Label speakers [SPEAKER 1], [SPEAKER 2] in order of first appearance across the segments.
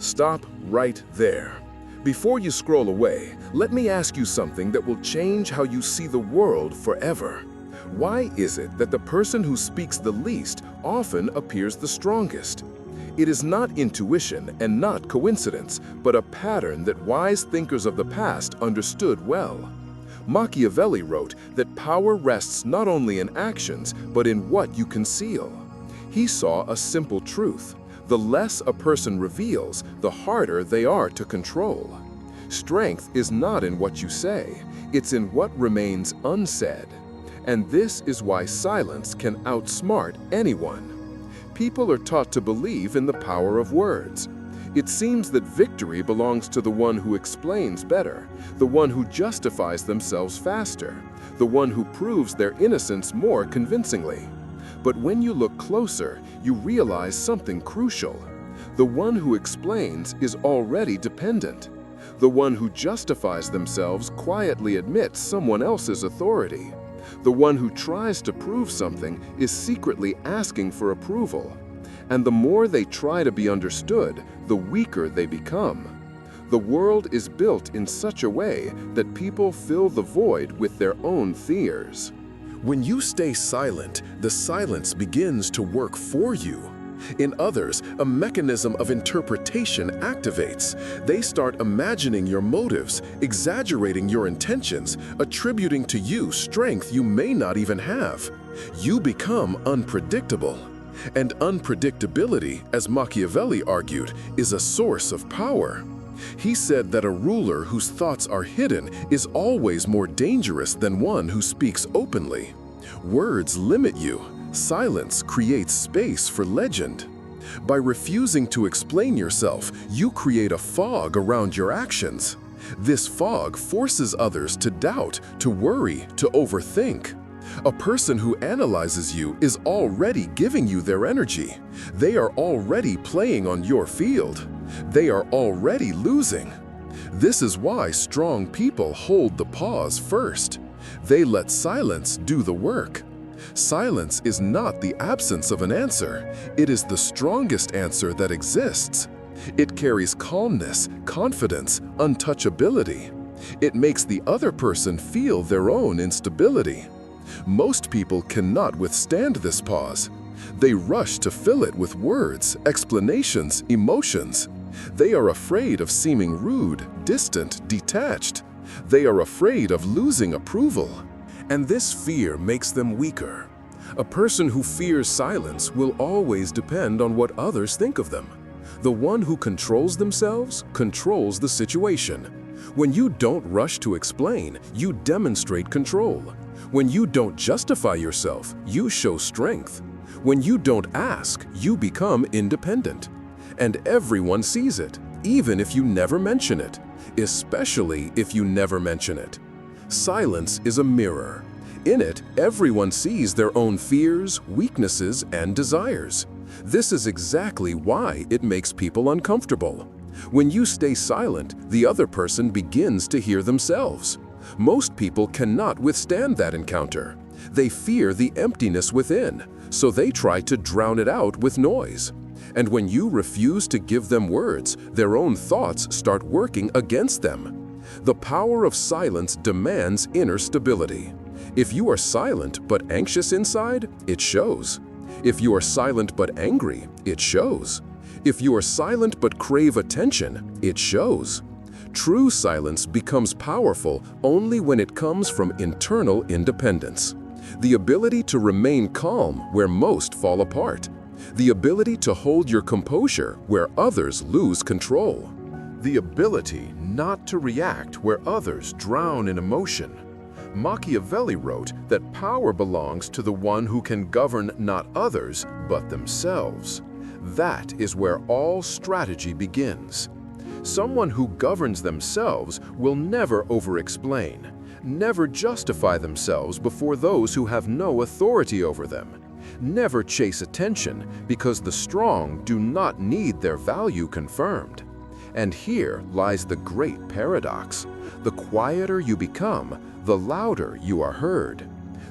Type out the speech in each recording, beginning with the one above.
[SPEAKER 1] Stop right there. Before you scroll away, let me ask you something that will change how you see the world forever. Why is it that the person who speaks the least often appears the strongest? It is not intuition and not coincidence, but a pattern that wise thinkers of the past understood well. Machiavelli wrote that power rests not only in actions, but in what you conceal. He saw a simple truth: the less a person reveals, the harder they are to control. Strength is not in what you say, it's in what remains unsaid. And this is why silence can outsmart anyone. People are taught to believe in the power of words. It seems that victory belongs to the one who explains better, the one who justifies themselves faster, the one who proves their innocence more convincingly. But when you look closer, you realize something crucial. The one who explains is already dependent. The one who justifies themselves quietly admits someone else's authority. The one who tries to prove something is secretly asking for approval. And the more they try to be understood, the weaker they become. The world is built in such a way that people fill the void with their own fears.
[SPEAKER 2] When you stay silent, the silence begins to work for you. In others, a mechanism of interpretation activates. They start imagining your motives, exaggerating your intentions, attributing to you strength you may not even have. You become unpredictable. And unpredictability, as Machiavelli argued, is a source of power. He said that a ruler whose thoughts are hidden is always more dangerous than one who speaks openly. Words limit you. Silence creates space for legend. By refusing to explain yourself, you create a fog around your actions. This fog forces others to doubt, to worry, to overthink. A person who analyzes you is already giving you their energy. They are already playing on your field. They are already losing. This is why strong people hold the pause first. They let silence do the work. Silence is not the absence of an answer. It is the strongest answer that exists. It carries calmness, confidence, untouchability. It makes the other person feel their own instability. Most people cannot withstand this pause. They rush to fill it with words, explanations, emotions. They are afraid of seeming rude, distant, detached. They are afraid of losing approval. And this fear makes them weaker. A person who fears silence will always depend on what others think of them. The one who controls themselves controls the situation. When you don't rush to explain, you demonstrate control. When you don't justify yourself, you show strength. When you don't ask, you become independent. And everyone sees it, even if you never mention it, especially if you never mention it. Silence is a mirror. In it, everyone sees their own fears, weaknesses, and desires. This is exactly why it makes people uncomfortable. When you stay silent, the other person begins to hear themselves. Most people cannot withstand that encounter. They fear the emptiness within, so they try to drown it out with noise. And when you refuse to give them words, their own thoughts start working against them. The power of silence demands inner stability. If you are silent but anxious inside, it shows. If you are silent but angry, it shows. If you are silent but crave attention, it shows. True silence becomes powerful only when it comes from internal independence. The ability to remain calm where most fall apart. The ability to hold your composure where others lose control. The ability not to react where others drown in emotion. Machiavelli wrote that power belongs to the one who can govern not others, but themselves. That is where all strategy begins. Someone who governs themselves will never over-explain, never justify themselves before those who have no authority over them, never chase attention because the strong do not need their value confirmed. And here lies the great paradox. The quieter you become, the louder you are heard.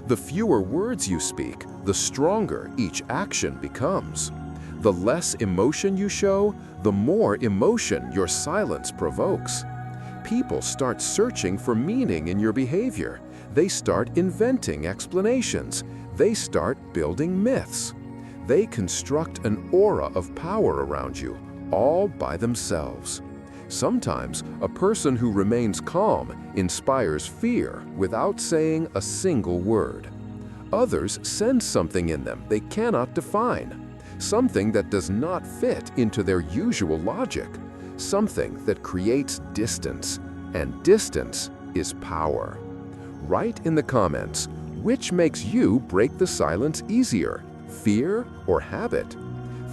[SPEAKER 2] The fewer words you speak, the stronger each action becomes. The less emotion you show, the more emotion your silence provokes. People start searching for meaning in your behavior. They start inventing explanations. They start building myths. They construct an aura of power around you, all by themselves. Sometimes, a person who remains calm inspires fear without saying a single word. Others sense something in them they cannot define, something that does not fit into their usual logic, something that creates distance, and distance is power. Write in the comments, which makes you break the silence easier, fear or habit?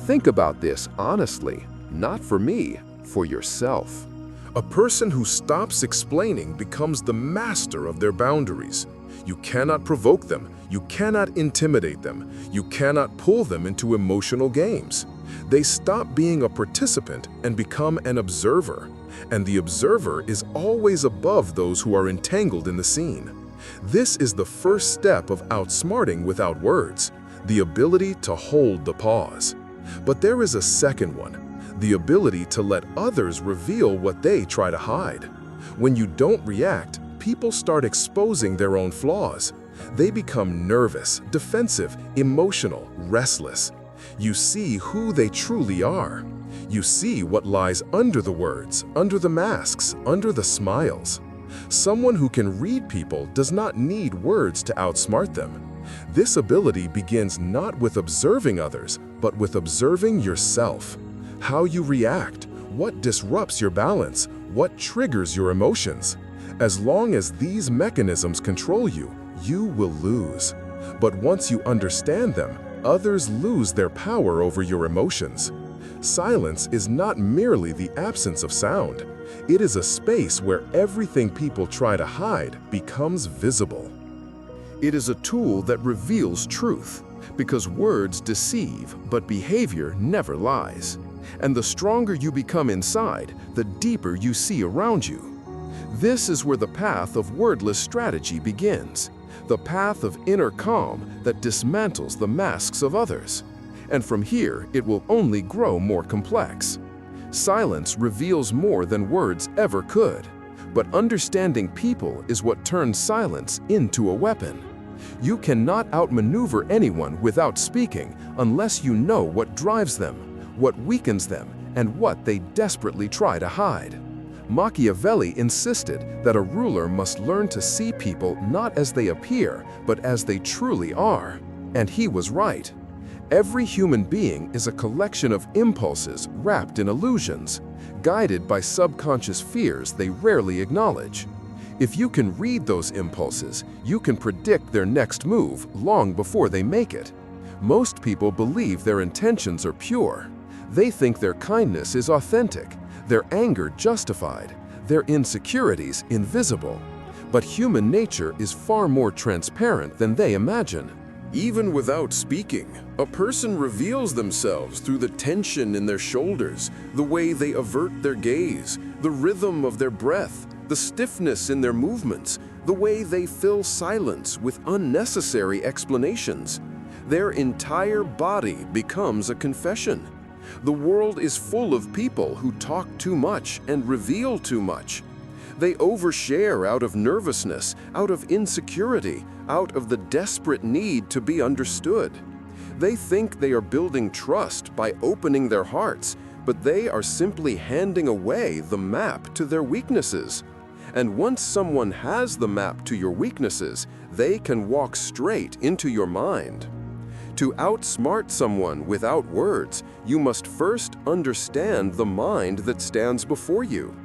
[SPEAKER 2] Think about this honestly, not for me, for yourself.
[SPEAKER 1] A person who stops explaining becomes the master of their boundaries. You cannot provoke them. You cannot intimidate them. You cannot pull them into emotional games. They stop being a participant and become an observer. And the observer is always above those who are entangled in the scene. This is the first step of outsmarting without words, the ability to hold the pause. But there is a second one, the ability to let others reveal what they try to hide. When you don't react, people start exposing their own flaws. They become nervous, defensive, emotional, restless. You see who they truly are. You see what lies under the words, under the masks, under the smiles. Someone who can read people does not need words to outsmart them. This ability begins not with observing others, but with observing yourself. How you react, what disrupts your balance, what triggers your emotions. As long as these mechanisms control you, you will lose. But once you understand them, others lose their power over your emotions. Silence is not merely the absence of sound. It is a space where everything people try to hide becomes visible. It is a tool that reveals truth, because words deceive, but behavior never lies. And the stronger you become inside, the deeper you see around you. This is where the path of wordless strategy begins, the path of inner calm that dismantles the masks of others. And from here, it will only grow more complex. Silence reveals more than words ever could, but understanding people is what turns silence into a weapon. You cannot outmaneuver anyone without speaking unless you know what drives them, what weakens them, and what they desperately try to hide. Machiavelli insisted that a ruler must learn to see people not as they appear, but as they truly are. And he was right. Every human being is a collection of impulses wrapped in illusions, guided by subconscious fears they rarely acknowledge. If you can read those impulses, you can predict their next move long before they make it. Most people believe their intentions are pure. They think their kindness is authentic, their anger justified, their insecurities invisible. But human nature is far more transparent than they imagine. Even without speaking, a person reveals themselves through the tension in their shoulders, the way they avert their gaze, the rhythm of their breath, the stiffness in their movements, the way they fill silence with unnecessary explanations. Their entire body becomes a confession. The world is full of people who talk too much and reveal too much. They overshare out of nervousness, out of insecurity, out of the desperate need to be understood. They think they are building trust by opening their hearts, but they are simply handing away the map to their weaknesses. And once someone has the map to your weaknesses, they can walk straight into your mind. To outsmart someone without words, you must first understand the mind that stands before you.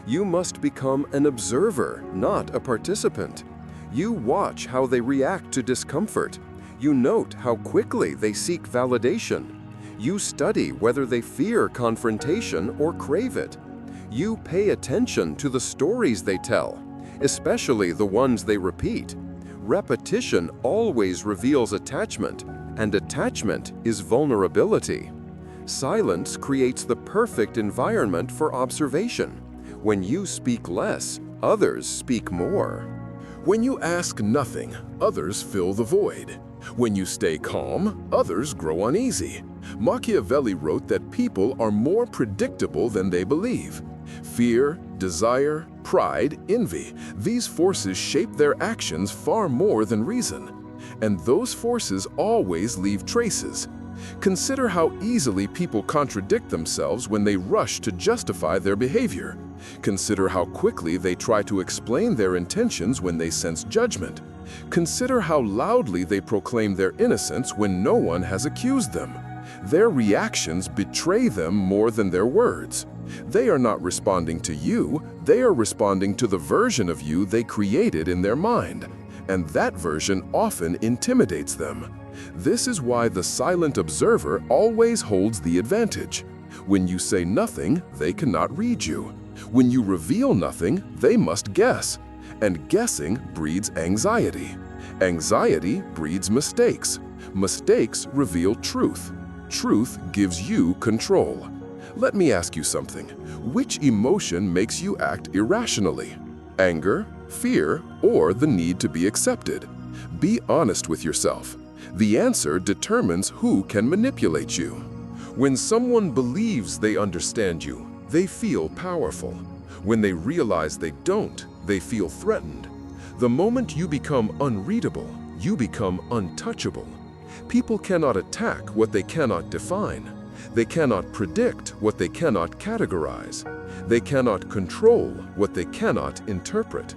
[SPEAKER 1] You must become an observer, not a participant. You watch how they react to discomfort. You note how quickly they seek validation. You study whether they fear confrontation or crave it. You pay attention to the stories they tell, especially the ones they repeat. Repetition always reveals attachment, and attachment is vulnerability. Silence creates the perfect environment for observation. When you speak less, others speak more. When you ask nothing, others fill the void. When you stay calm, others grow uneasy.
[SPEAKER 2] Machiavelli wrote that people are more predictable than they believe. Fear, desire, pride, envy, these forces shape their actions far more than reason. And those forces always leave traces. Consider how easily people contradict themselves when they rush to justify their behavior. Consider how quickly they try to explain their intentions when they sense judgment. Consider how loudly they proclaim their innocence when no one has accused them. Their reactions betray them more than their words. They are not responding to you, they are responding to the version of you they created in their mind. And that version often intimidates them. This is why the silent observer always holds the advantage. When you say nothing, they cannot read you. When you reveal nothing, they must guess. And guessing breeds anxiety. Anxiety breeds mistakes. Mistakes reveal truth. Truth gives you control. Let me ask you something. Which emotion makes you act irrationally? Anger, fear, or the need to be accepted? Be honest with yourself. The answer determines who can manipulate you. When someone believes they understand you, they feel powerful. When they realize they don't, they feel threatened. The moment you become unreadable, you become untouchable. People cannot attack what they cannot define. They cannot predict what they cannot categorize. They cannot control what they cannot interpret.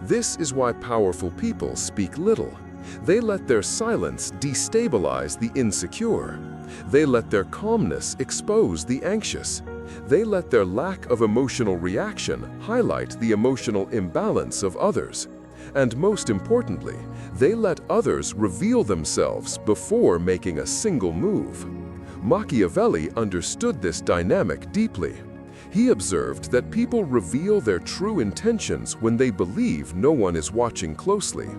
[SPEAKER 2] This is why powerful people speak little. They let their silence destabilize the insecure. They let their calmness expose the anxious. They let their lack of emotional reaction highlight the emotional imbalance of others. And most importantly, they let others reveal themselves before making a single move. Machiavelli understood this dynamic deeply. He observed that people reveal their true intentions when they believe no one is watching closely.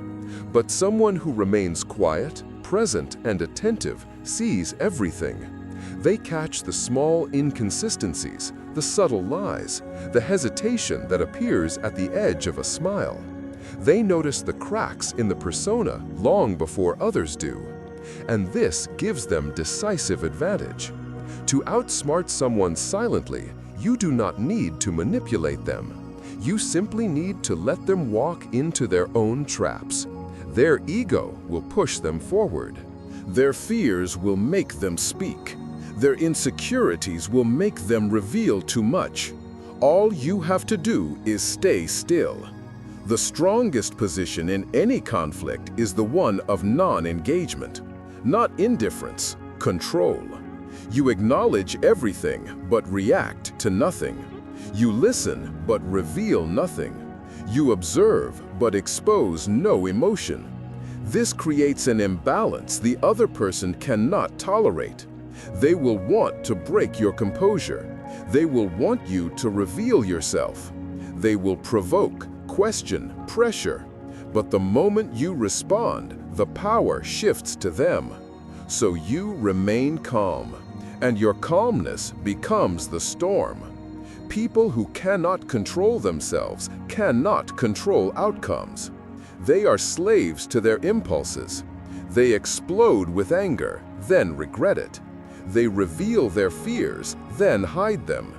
[SPEAKER 2] But someone who remains quiet, present, and attentive sees everything. They catch the small inconsistencies, the subtle lies, the hesitation that appears at the edge of a smile. They notice the cracks in the persona long before others do. And this gives them decisive advantage. To outsmart someone silently, you do not need to manipulate them. You simply need to let them walk into their own traps. Their ego will push them forward. Their fears will make them speak. Their insecurities will make them reveal too much. All you have to do is stay still. The strongest position in any conflict is the one of non-engagement, not indifference, control. You acknowledge everything but react to nothing. You listen but reveal nothing. You observe but expose no emotion. This creates an imbalance the other person cannot tolerate. They will want to break your composure. They will want you to reveal yourself. They will provoke, question, pressure. But the moment you respond, the power shifts to them. So you remain calm, and your calmness becomes the storm. People who cannot control themselves cannot control outcomes. They are slaves to their impulses. They explode with anger, then regret it. They reveal their fears, then hide them.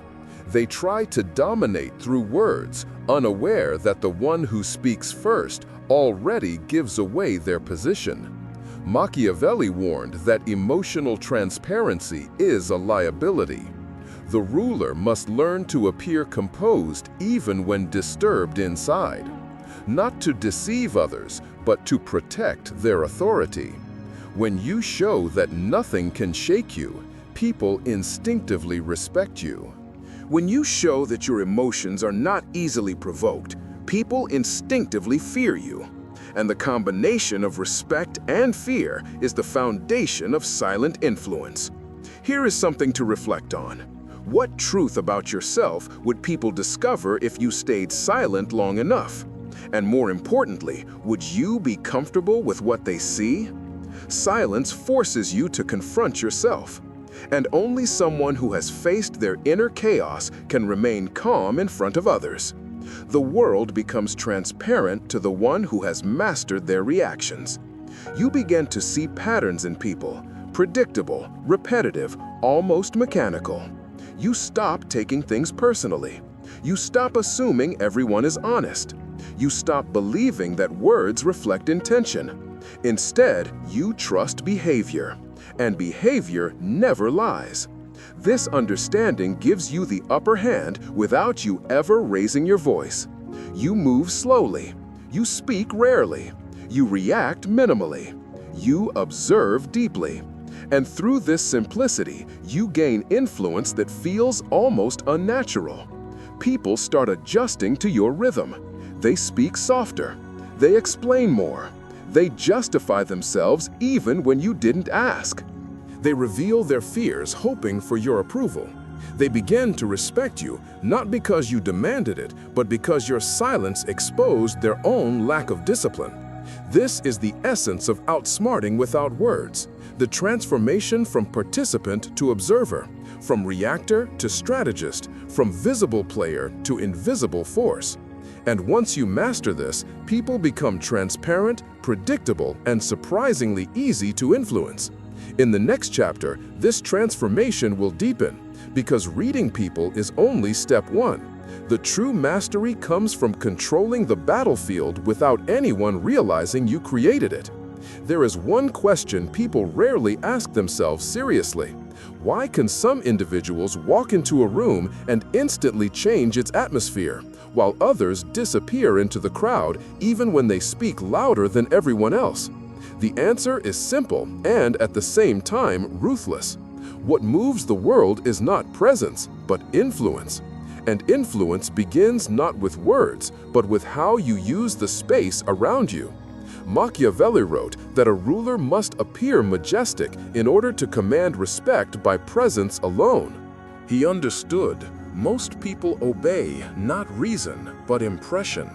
[SPEAKER 2] They try to dominate through words, unaware that the one who speaks first already gives away their position. Machiavelli warned that emotional transparency is a liability. The ruler must learn to appear composed even when disturbed inside, not to deceive others, but to protect their authority. When you show that nothing can shake you, people instinctively respect you. When you show that your emotions are not easily provoked, people instinctively fear you. And the combination of respect and fear is the foundation of silent influence. Here is something to reflect on. What truth about yourself would people discover if you stayed silent long enough? And more importantly, would you be comfortable with what they see? Silence forces you to confront yourself. And only someone who has faced their inner chaos can remain calm in front of others. The world becomes transparent to the one who has mastered their reactions. You begin to see patterns in people,
[SPEAKER 1] predictable, repetitive, almost mechanical. You stop taking things personally. You stop assuming everyone is honest. You stop believing that words reflect intention. Instead, you trust behavior, and behavior never lies. This understanding gives you the upper hand without you ever raising your voice. You move slowly. You speak rarely. You react minimally. You observe deeply. And through this simplicity, you gain influence that feels almost unnatural. People start adjusting to your rhythm. They speak softer. They explain more. They justify themselves even when you didn't ask. They reveal their fears, hoping for your approval. They begin to respect you, not because you demanded it, but because your silence exposed their own lack of discipline. This is the essence of outsmarting without words, the transformation from participant to observer, from reactor to strategist, from visible player to invisible force. And once you master this, people become transparent, predictable, and surprisingly easy to influence. In the next chapter, this transformation will deepen, because reading people is only step one. The true mastery comes from controlling the battlefield without anyone realizing you created it. There is one question people rarely ask themselves seriously. Why can some individuals walk into a room and instantly change its atmosphere, while others disappear into the crowd even when they speak louder than everyone else? The answer is simple and, at the same time, ruthless. What moves the world is not presence, but influence. And influence begins not with words, but with how you use the space around you. Machiavelli wrote that a ruler must appear majestic in order to command respect by presence alone. He understood most people obey not reason, but impression.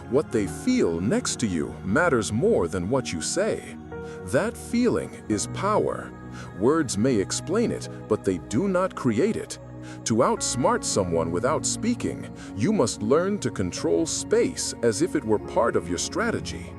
[SPEAKER 1] What they feel next to you matters more than what you say. That feeling is power. Words may explain it, but they do not create it. To outsmart someone without speaking, you must learn to control space as if it were part of your strategy.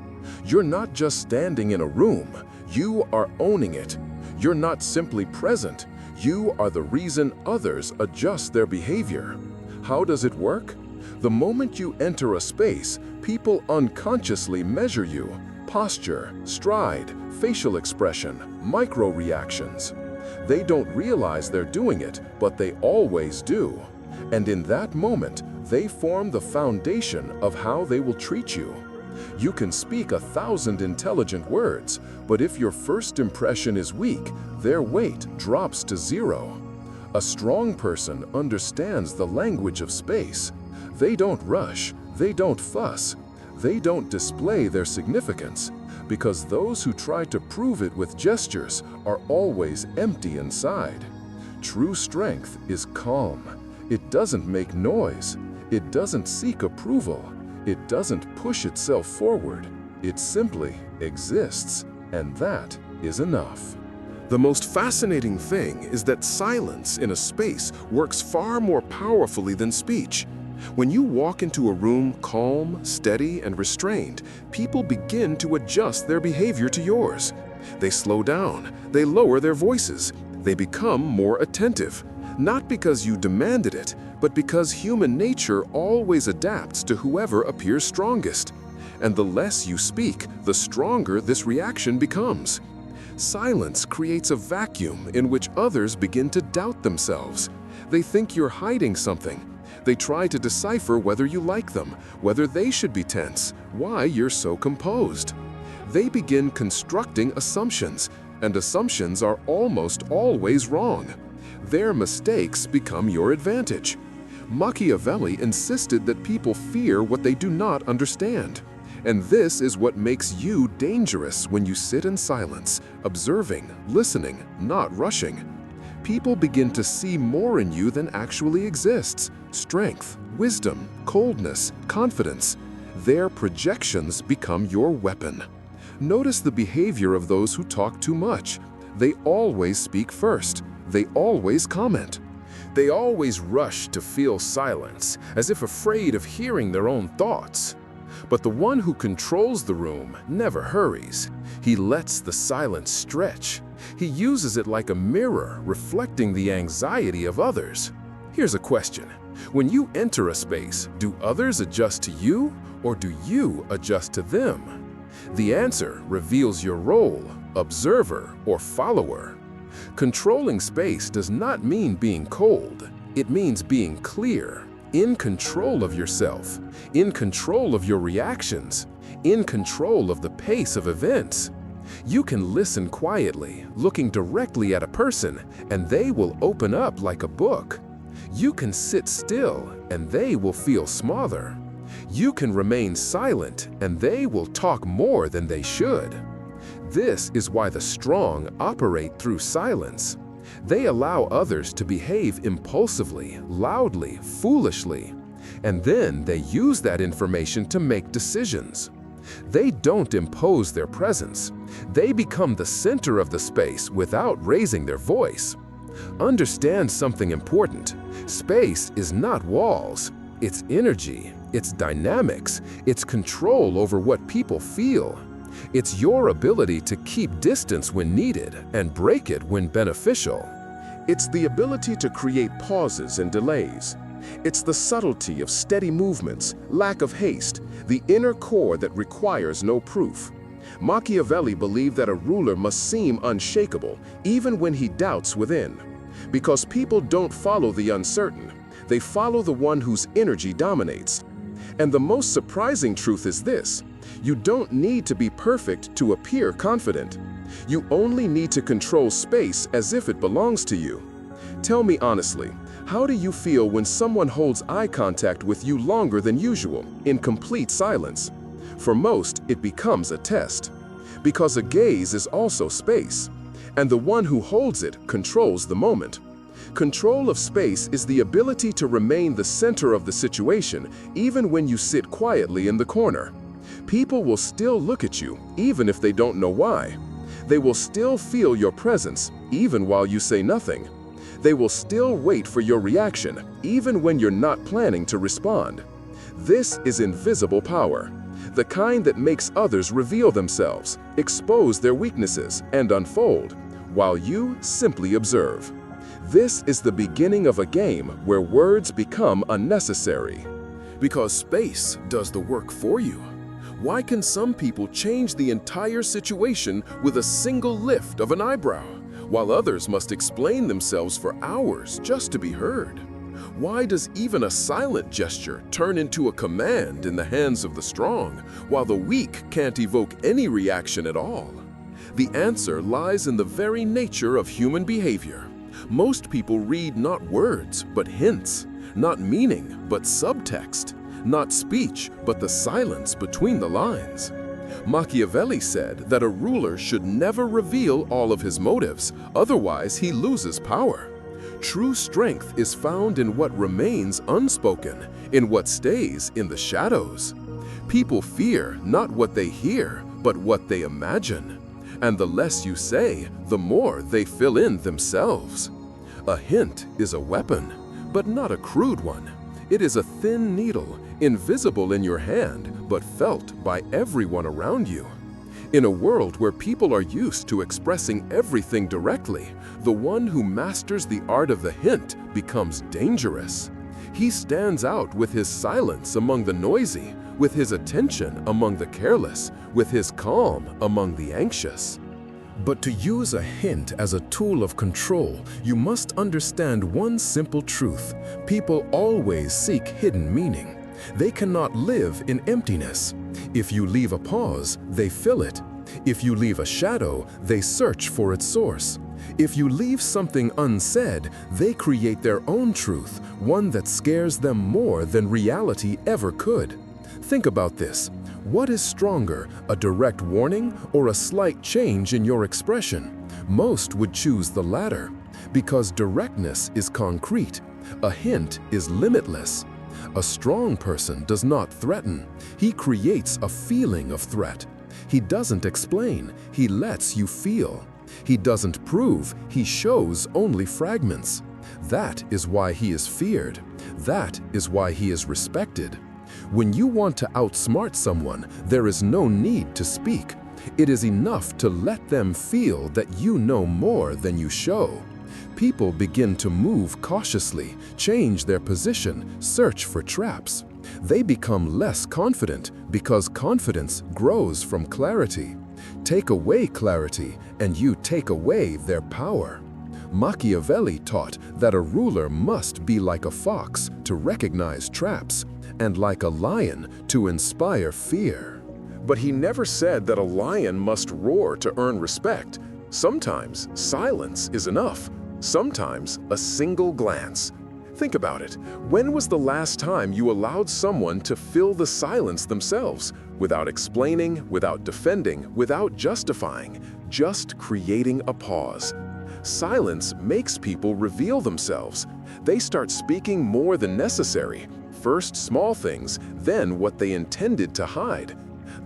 [SPEAKER 1] You're not just standing in a room, you are owning it. You're not simply present, you are the reason others adjust their behavior. How does it work? The moment you enter a space, people unconsciously measure you. Posture, stride, facial expression, micro-reactions. They don't realize they're doing it, but they always do. And in that moment, they form the foundation of how they will treat you. You can speak 1,000 intelligent words, but if your first impression is weak, their weight drops to 0. A strong person understands the language of space. They don't rush, they don't fuss, they don't display their significance, because those who try to prove it with gestures are always empty inside. True strength is calm. It doesn't make noise. It doesn't seek approval. It doesn't push itself forward. It simply exists, and that is enough. The most fascinating thing is that silence in a space works far more powerfully than speech. When you walk into a room calm, steady, and restrained, people begin to adjust their behavior to yours. They slow down, they lower their voices, they become more attentive. Not because you demanded it, but because human nature always adapts to whoever appears strongest. And the less you speak, the stronger this reaction becomes. Silence creates a vacuum in which others begin to doubt themselves. They think you're hiding something. They try to decipher whether you like them, whether they should be tense, why you're so composed. They begin constructing assumptions, and assumptions are almost always wrong. Their mistakes become your advantage. Machiavelli insisted that people fear what they do not understand. And this is what makes you dangerous when you sit in silence, observing, listening, not rushing. People begin to see more in you than actually exists. Strength, wisdom, coldness, confidence. Their projections become your weapon. Notice the behavior of those who talk too much. They always speak first. They always comment. They always rush to fill silence, as if afraid of hearing their own thoughts. But the one who controls the room never hurries. He lets the silence stretch. He uses it like a mirror, reflecting the anxiety of others. Here's a question. When you enter a space, do others adjust to you, or do you adjust to them? The answer reveals your role, observer or follower. Controlling space does not mean being cold. It means being clear, in control of yourself, in control of your reactions, in control of the pace of events. You can listen quietly, looking directly at a person, and they will open up like a book. You can sit still, and they will feel smaller. You can remain silent, and they will talk more than they should. This is why the strong operate through silence. They allow others to behave impulsively, loudly, foolishly, and then they use that information to make decisions. They don't impose their presence. They become the center of the space without raising their voice. Understand something important. Space is not walls. It's energy, it's dynamics, it's control over what people feel. It's your ability to keep distance when needed and break it when beneficial.
[SPEAKER 2] It's the ability to create pauses and delays. It's the subtlety of steady movements, lack of haste, the inner core that requires no proof. Machiavelli believed that a ruler must seem unshakable, even when he doubts within. Because people don't follow the uncertain, they follow the one whose energy dominates. And the most surprising truth is this: you don't need to be perfect to appear confident. You only need to control space as if it belongs to you. Tell me honestly, how do you feel when someone holds eye contact with you longer than usual, in complete silence? For most, it becomes a test. Because a gaze is also space, and the one who holds it controls the moment. Control of space is the ability to remain the center of the situation, even when you sit quietly in the corner. People will still look at you, even if they don't know why. They will still feel your presence, even while you say nothing. They will still wait for your reaction, even when you're not planning to respond. This is invisible power, the kind that makes others reveal themselves, expose their weaknesses, and unfold, while you simply observe. This is the beginning of a game where words become unnecessary.
[SPEAKER 1] Because space does the work for you. Why can some people change the entire situation with a single lift of an eyebrow, while others must explain themselves for hours just to be heard? Why does even a silent gesture turn into a command in the hands of the strong, while the weak can't evoke any reaction at all? The answer lies in the very nature of human behavior. Most people read not words, but hints, not meaning, but subtext, not speech, but the silence between the lines. Machiavelli said that a ruler should never reveal all of his motives, otherwise he loses power. True strength is found in what remains unspoken, in what stays in the shadows. People fear not what they hear, but what they imagine. And the less you say, the more they fill in themselves. A hint is a weapon, but not a crude one. It is a thin needle, invisible in your hand, but felt by everyone around you. In a world where people are used to expressing everything directly, the one who masters the art of the hint becomes dangerous. He stands out with his silence among the noisy, with his attention among the careless, with his calm among the anxious. But to use a hint as a tool of control, you must understand one simple truth. People always seek hidden meaning. They cannot live in emptiness. If you leave a pause, they fill it. If you leave a shadow, they search for its source. If you leave something unsaid, they create their own truth, one that scares them more than reality ever could. Think about this. What is stronger, a direct warning or a slight change in your expression? Most would choose the latter, because directness is concrete. A hint is limitless. A strong person does not threaten. He creates a feeling of threat. He doesn't explain, he lets you feel. He doesn't prove, he shows only fragments. That is why he is feared. That is why he is respected. When you want to outsmart someone, there is no need to speak.
[SPEAKER 2] It is enough to let them feel that you know more than you show. People begin to move cautiously, change their position, search for traps. They become less confident because confidence grows from clarity. Take away clarity, and you take away their power. Machiavelli taught that a ruler must be like a fox to recognize traps, and like a lion to inspire fear.
[SPEAKER 1] But he never said that a lion must roar to earn respect. Sometimes silence is enough. Sometimes a single glance. Think about it. When was the last time you allowed someone to fill the silence themselves, without explaining, without defending, without justifying, just creating a pause? Silence makes people reveal themselves. They start speaking more than necessary. First small things, then what they intended to hide.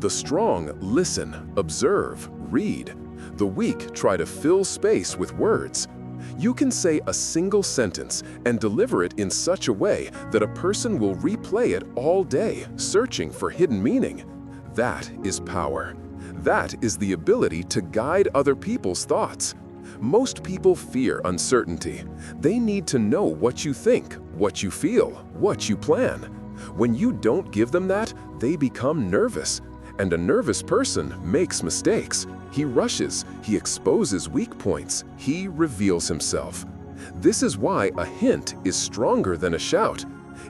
[SPEAKER 1] The strong listen, observe, read. The weak try to fill space with words. You can say a single sentence and deliver it in such a way that a person will replay it all day, searching for hidden meaning. That is power. That is the ability to guide other people's thoughts. Most people fear uncertainty. They need to know what you think, what you feel, what you plan. When you don't give them that, they become nervous. And a nervous person makes mistakes. He rushes, he exposes weak points, he reveals himself. This is why a hint is stronger than a shout.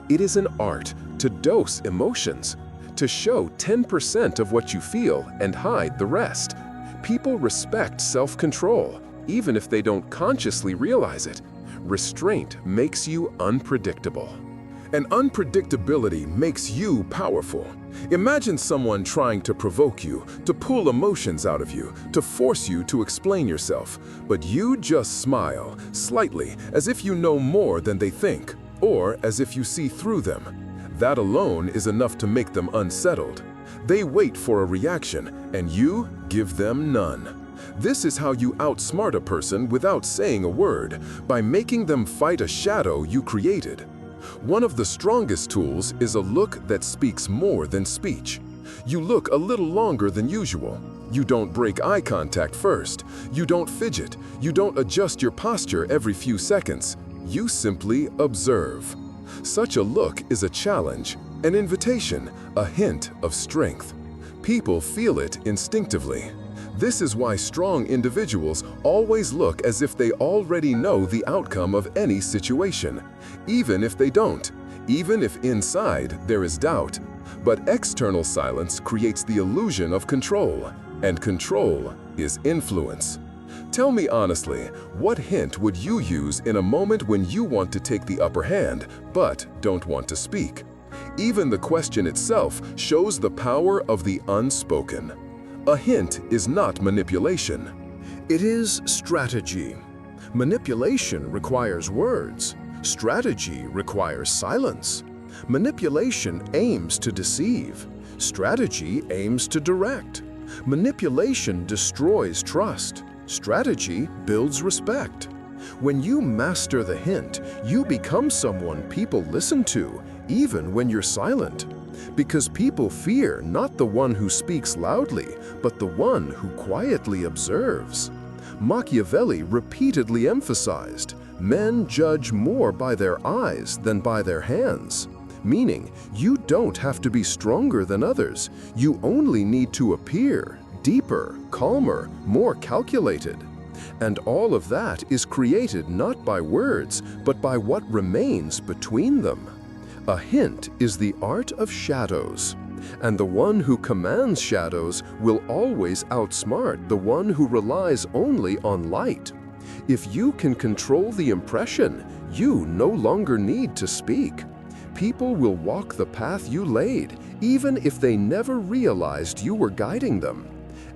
[SPEAKER 1] It is an art to dose emotions, to show 10% of what you feel and hide the rest. People respect self-control, even if they don't consciously realize it. Restraint makes you unpredictable.
[SPEAKER 2] And unpredictability makes you powerful. Imagine someone trying to provoke you, to pull emotions out of you, to force you to explain yourself, but you just smile, slightly, as if you know more than they think, or as if you see through them. That alone is enough to make them unsettled. They wait for a reaction, and you give them none. This is how you outsmart a person without saying a word, by making them fight a shadow you created. One of the strongest tools is a look that speaks more than speech. You look a little longer than usual. You don't break eye contact first. You don't fidget. You don't adjust your posture every few seconds. You simply observe. Such a look is a challenge, an invitation, a hint of strength. People feel it instinctively. This is why strong individuals always look as if they already know the outcome of any situation, even if they don't, even if inside there is doubt. But external silence creates the illusion of control, and control is influence. Tell me honestly, what hint would you use in a moment when you want to take the upper hand, but don't want to speak? Even the question itself shows the power of the unspoken. A hint is not manipulation. It is strategy. Manipulation requires words. Strategy requires silence. Manipulation aims to deceive. Strategy aims to direct. Manipulation destroys trust. Strategy builds respect. When you master the hint, you become someone people listen to, even when you're silent. Because people fear not the one who speaks loudly, but the one who quietly observes. Machiavelli repeatedly emphasized, men judge more by their eyes than by their hands. Meaning, you don't have to be stronger than others. You only need to appear deeper, calmer, more calculated. And all of that is created not by words, but by what remains between them. A hint is the art of shadows, and the one who commands shadows will always outsmart the one who relies only on light. If you can control the impression, you no longer need to speak. People will walk the path you laid, even if they never realized you were guiding them.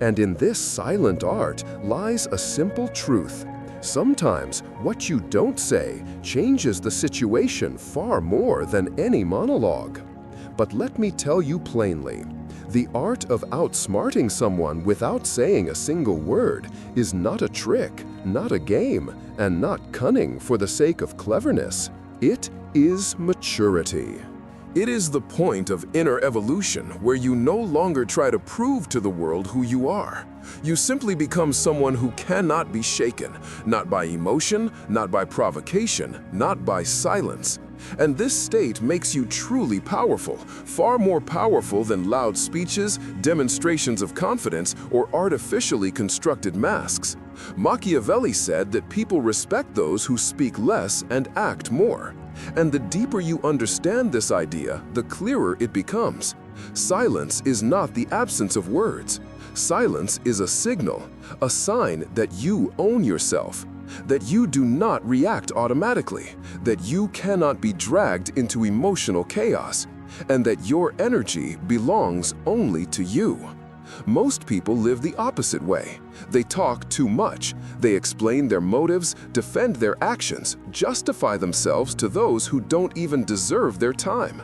[SPEAKER 2] And in this silent art lies a simple truth. Sometimes what you don't say changes the situation far more than any monologue. But let me tell you plainly, the art of outsmarting someone without saying a single word is not a trick, not a game, and not cunning for the sake of cleverness. It is maturity.
[SPEAKER 1] It is the point of inner evolution where you no longer try to prove to the world who you are. You simply become someone who cannot be shaken, not by emotion, not by provocation, not by silence. And this state makes you truly powerful, far more powerful than loud speeches, demonstrations of confidence, or artificially constructed masks. Machiavelli said that people respect those who speak less and act more. And the deeper you understand this idea, the clearer it becomes. Silence is not the absence of words. Silence is a signal, a sign that you own yourself, that you do not react automatically, that you cannot be dragged into emotional chaos, and that your energy belongs only to you. Most people live the opposite way. They talk too much. They explain their motives, defend their actions, justify themselves to those who don't even deserve their time.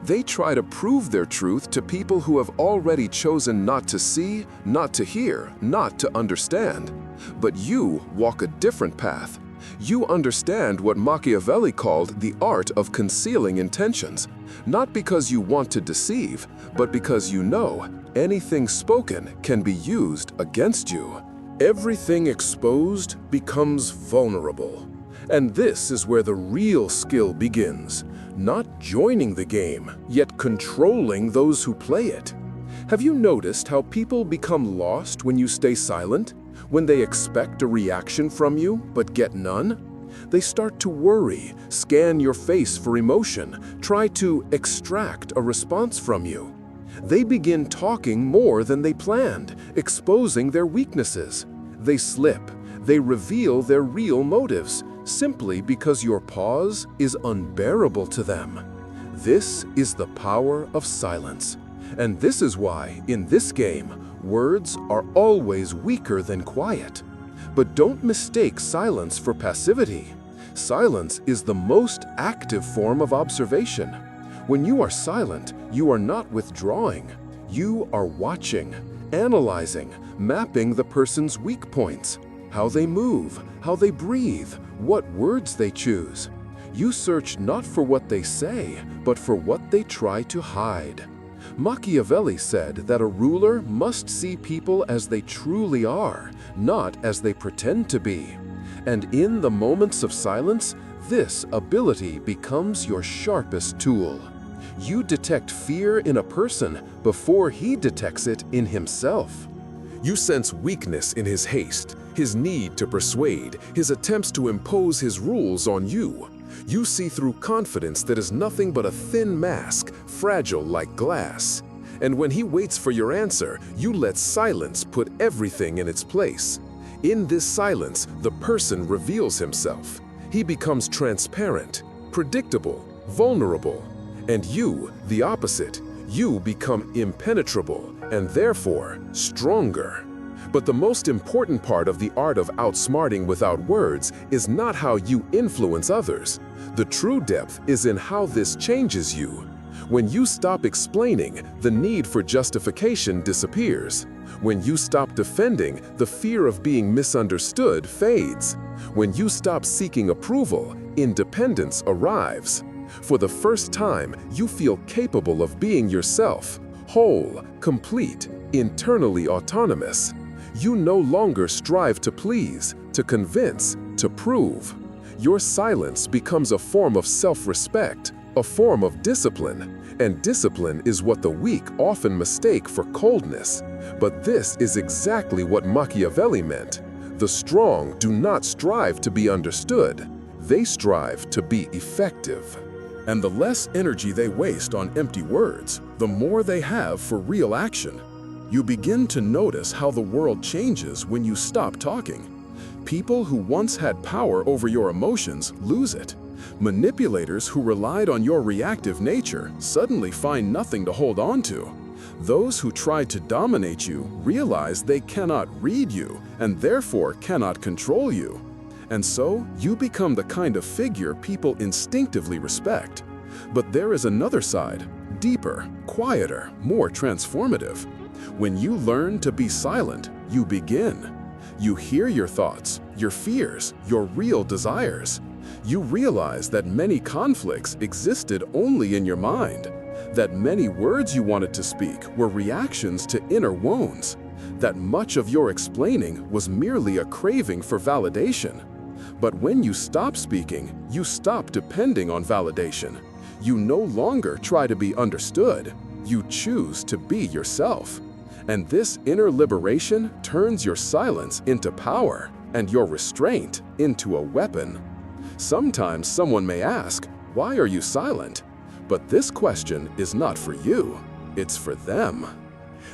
[SPEAKER 1] They try to prove their truth to people who have already chosen not to see, not to hear, not to understand. But you walk a different path. You understand what Machiavelli called the art of concealing intentions, not because you want to deceive, but because you know anything spoken can be used against you. Everything exposed becomes vulnerable. And this is where the real skill begins, not joining the game, yet controlling those who play it. Have you noticed how people become lost when you stay silent? When they expect a reaction from you, but get none? They start to worry, scan your face for emotion, try to extract a response from you. They begin talking more than they planned, exposing their weaknesses. They slip, they reveal their real motives, simply because your pause is unbearable to them. This is the power of silence. And this is why, in this game, words are always weaker than quiet. But don't mistake silence for passivity. Silence is the most active form of observation. When you are silent, you are not withdrawing. You are watching, analyzing, mapping the person's weak points, how they move, how they breathe, what words they choose. You search not for what they say, but for what they try to hide. Machiavelli said that a ruler must see people as they truly are, not as they pretend to be. And in the moments of silence, this ability becomes your sharpest tool. You detect fear in a person before he detects it in himself. You sense weakness in his haste, his need to persuade, his attempts to impose his rules on you. You see through confidence that is nothing but a thin mask, fragile like glass. And when he waits for your answer, you let silence put everything in its place. In this silence, the person reveals himself. He becomes transparent, predictable, vulnerable. And you, the opposite, you become impenetrable and therefore stronger. But the most important part of the art of outsmarting without words is not how you influence others. The true depth is in how this changes you. When you stop explaining, the need for justification disappears. When you stop defending, the fear of being misunderstood fades. When you stop seeking approval, independence arrives. For the first time, you feel capable of being yourself, whole, complete, internally autonomous. You no longer strive to please, to convince, to prove. Your silence becomes a form of self-respect, a form of discipline, and discipline is what the weak often mistake for coldness. But this is exactly what Machiavelli meant. The strong do not strive to be understood. They strive to be effective. And the less energy they waste on empty words, the more they have for real action. You begin to notice how the world changes when you stop talking. People who once had power over your emotions lose it. Manipulators who relied on your reactive nature suddenly find nothing to hold on to. Those who tried to dominate you realize they cannot read you and therefore cannot control you. And so you become the kind of figure people instinctively respect. But there is another side, deeper, quieter, more transformative. When you learn to be silent, you begin. You hear your thoughts, your fears, your real desires. You realize that many conflicts existed only in your mind.
[SPEAKER 2] That many words you wanted to speak were reactions to inner wounds. That much of your explaining was merely a craving for validation. But when you stop speaking, you stop depending on validation. You no longer try to be understood. You choose to be yourself. And this inner liberation turns your silence into power and your restraint into a weapon. Sometimes someone may ask, "Why are you silent?" But this question is not for you, it's for them.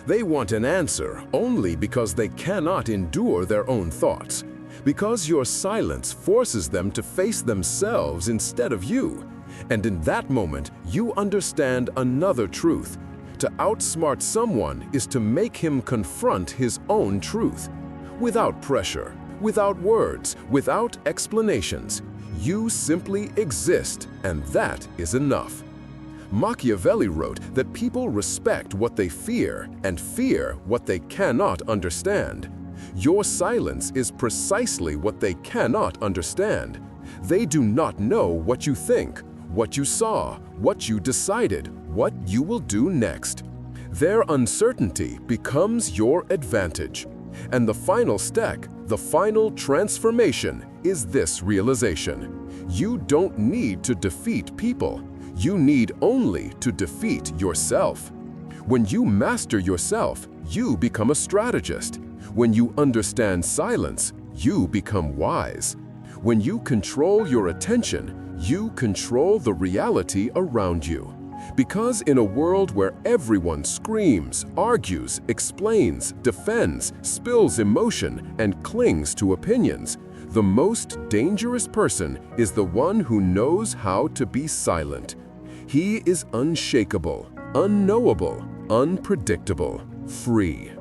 [SPEAKER 1] They want an answer only because they cannot endure their own thoughts, because your silence forces them to face themselves instead of you. And in that moment, you understand another truth. To outsmart someone is to make him confront his own truth. Without pressure, without words, without explanations, you simply exist, and that is enough. Machiavelli wrote that people respect what they fear and fear what they cannot understand. Your silence is precisely what they cannot understand. They do not know what you think, what you saw, what you decided, what you will do next. Their uncertainty becomes your advantage. And the final step, the final transformation, is this realization. You don't need to defeat people. You need only to defeat yourself. When you master yourself, you become a strategist. When you understand silence, you become wise. When you control your attention, you control the reality around you. Because in a world where everyone screams, argues, explains, defends, spills emotion, and clings to opinions, the most dangerous person is the one who knows how to be silent. He is unshakable, unknowable, unpredictable, free.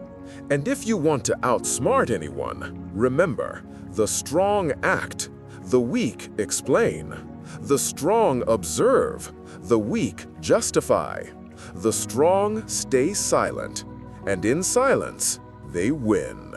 [SPEAKER 1] And if you want to outsmart anyone, remember, the strong act, the weak explain. The strong observe, the weak justify. The strong stay silent, and in silence, they win.